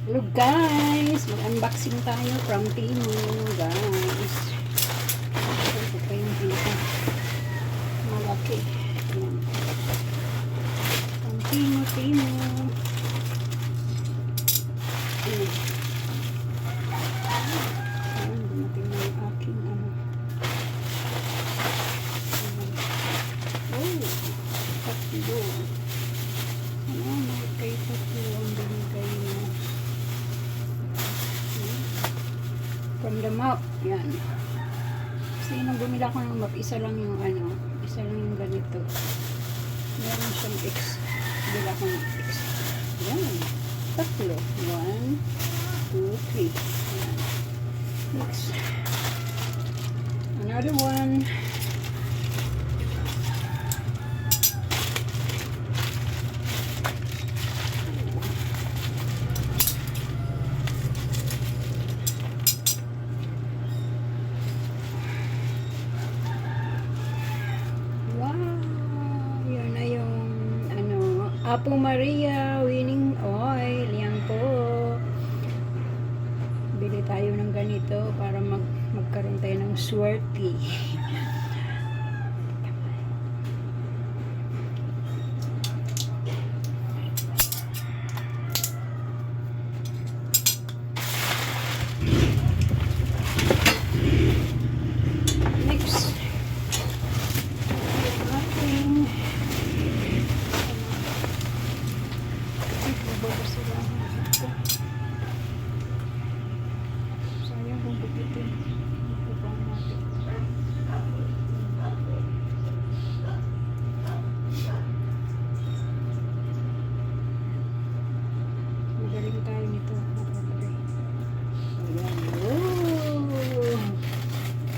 Hello guys, mag-unboxing tayo from Temu guys. Ito pa yung pinaka malaki. Ayan. From Temu. Ayan. Ayan, dumating na yung aking ano. Ayan. Oh, tatlo. Salamat kay tatlo ang binigay mo. From the map, yan. Kasi nung bumila ko ng map, isa lang yung ano, isa lang yung ganito. Meron siyang X. Bila ko ng X. Yan. Tatlo. 1, 2, 3. Yan. Next. Another one. Apo Maria winning oil, yan po. Bili tayo ng ganito para magkaroon tayo ng swerte. Next. Sayang kung pupitin. Ipapang natin. Magaling tayo nito. Ayan. Oh!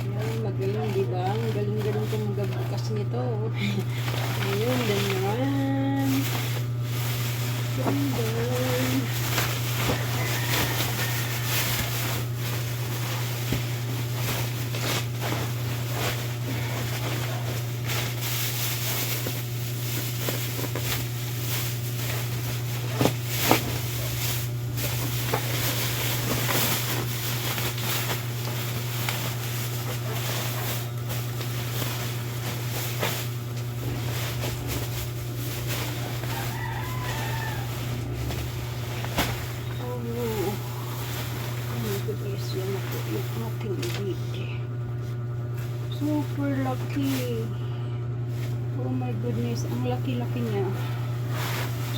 Ayan, magaling, diba? Galing-galing kong magbukas nito. Ayun, ganyan. Ganyan. Yan ako yung ating bid. Super lucky. Oh my goodness, ang laki-laki niya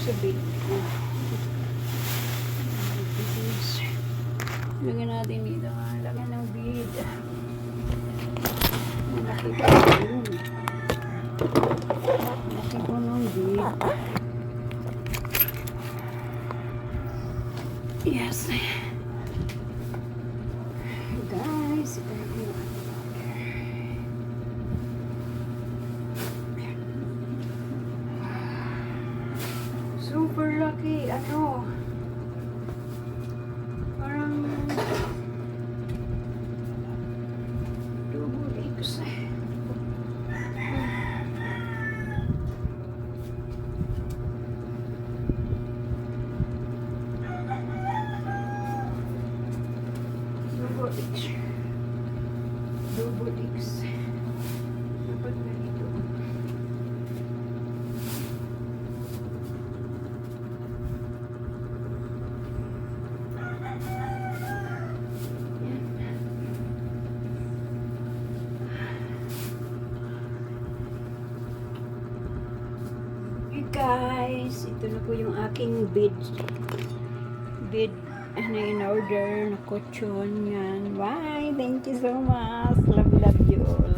sa bid. Oh my goodness. Lagyan natin dito. Lagyan ng bid. Ang laki pa yun. Laki po ng bid. Yes. Guys, ito yung super lucky. Ano? Parang double X. Double X. Dapat ganito. Hey guys, ito na po yung aking bid na in order na kutsyon yan. Bye! Thank you so much. Love you all.